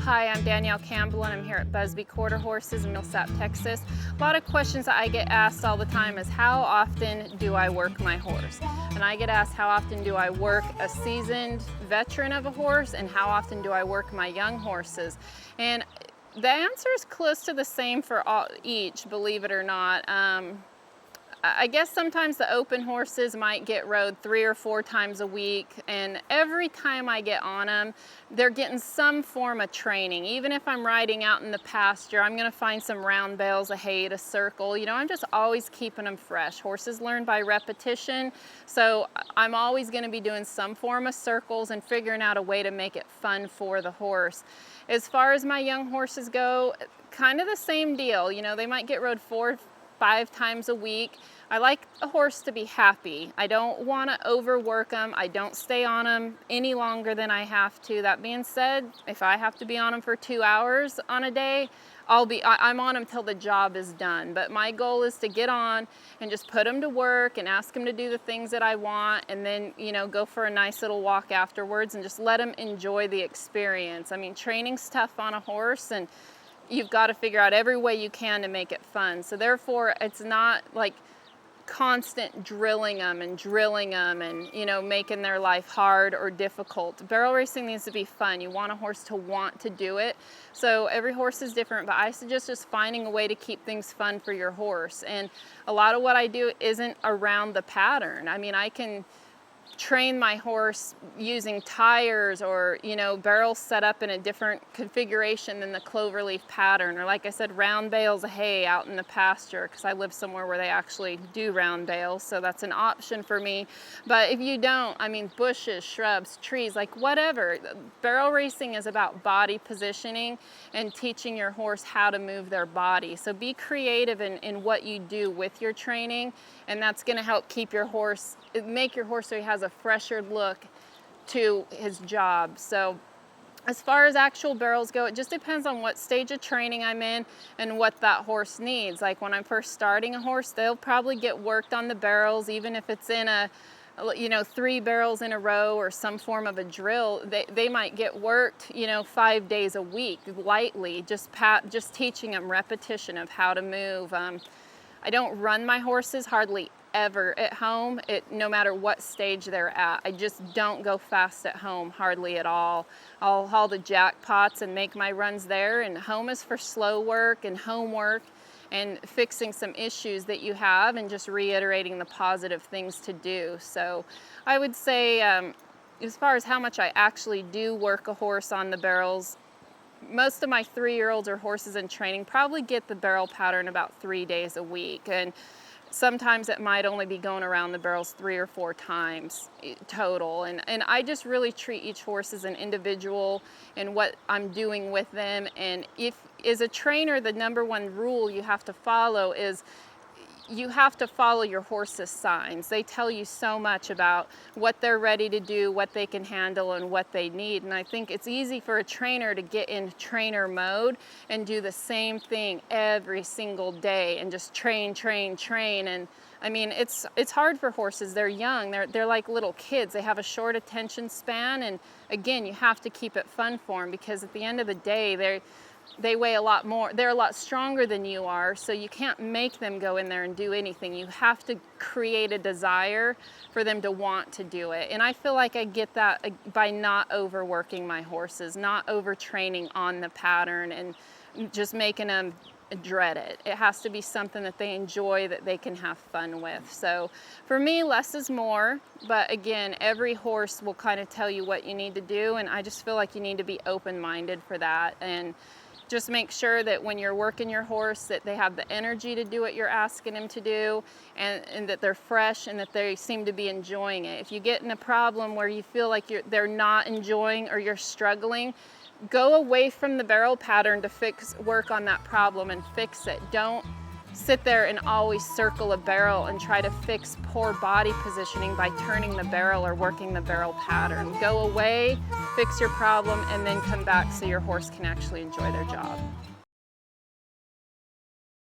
Hi, I'm Danyelle Campbell and I'm here at Busby Quarter Horses in Millsap, Texas. A lot of questions that I get asked all the time is how often do I work my horse? And I get asked how often do I work a seasoned veteran of a horse and how often do I work my young horses? And the answer is close to the same for each, believe it or not. I guess sometimes the open horses might get rode 3 or 4 times a week, and every time I get on them, they're getting some form of training. Even if I'm riding out in the pasture, I'm gonna find some round bales of hay to circle. You know, I'm just always keeping them fresh. Horses learn by repetition, so I'm always gonna be doing some form of circles and figuring out a way to make it fun for the horse. As far as my young horses go, kind of the same deal. You know, they might get rode 4 or 5 times a week. I like a horse to be happy. I don't want to overwork them. I don't stay on them any longer than I have to. That being said, if I have to be on them for 2 hours on a day, I'm on them till the job is done. But my goal is to get on and just put them to work and ask them to do the things that I want, and then, you know, go for a nice little walk afterwards and just let them enjoy the experience. I mean, training's tough on a horse, and you've got to figure out every way you can to make it fun. So therefore, it's not like constant drilling them and, you know, making their life hard or difficult. Barrel racing needs to be fun. You want a horse to want to do it. So every horse is different, but I suggest just finding a way to keep things fun for your horse. And a lot of what I do isn't around the pattern. I mean, I can train my horse using tires or, you know, barrels set up in a different configuration than the cloverleaf pattern, or like I said, round bales of hay out in the pasture, because I live somewhere where they actually do round bales, so that's an option for me. But if you don't, I mean, bushes, shrubs, trees, like whatever. Barrel racing is about body positioning and teaching your horse how to move their body. So be creative in what you do with your training, and that's going to help keep your horse, make your horse so he has a fresher look to his job. So as far as actual barrels go, it just depends on what stage of training I'm in and what that horse needs. Like when I'm first starting a horse, they'll probably get worked on the barrels, even if it's in a, you know, 3 barrels in a row or some form of a drill. They might get worked, you know, 5 days a week lightly, just teaching them repetition of how to move. I don't run my horses hardly ever at home, no matter what stage they're at. I just don't go fast at home, hardly at all. I'll haul the jackpots and make my runs there, and home is for slow work and homework and fixing some issues that you have and just reiterating the positive things to do. So I would say, as far as how much I actually do work a horse on the barrels, most of my 3-year-olds or horses in training probably get the barrel pattern about 3 days a week. And sometimes it might only be going around the barrels 3 or 4 times total. And I just really treat each horse as an individual and what I'm doing with them. And if, as a trainer, the #1 rule you have to follow is you have to follow your horse's signs. They tell you so much about what they're ready to do, what they can handle, and what they need. And I think it's easy for a trainer to get in trainer mode and do the same thing every single day and just train. And I mean, it's hard for horses. They're young. They're like little kids. They have a short attention span. And again, you have to keep it fun for them, because at the end of the day, they weigh a lot more. They're a lot stronger than you are, so you can't make them go in there and do anything. You have to create a desire for them to want to do it. And I feel like I get that by not overworking my horses, not overtraining on the pattern and just making them dread it. It has to be something that they enjoy, that they can have fun with. So for me, less is more, but again, every horse will kind of tell you what you need to do, and I just feel like you need to be open-minded for that. And just make sure that when you're working your horse, that they have the energy to do what you're asking them to do, and that they're fresh and that they seem to be enjoying it. If you get in a problem where you feel like they're not enjoying or you're struggling, go away from the barrel pattern to work on that problem and fix it. Don't sit there and always circle a barrel and try to fix poor body positioning by turning the barrel or working the barrel pattern. Go away, fix your problem, and then come back so your horse can actually enjoy their job.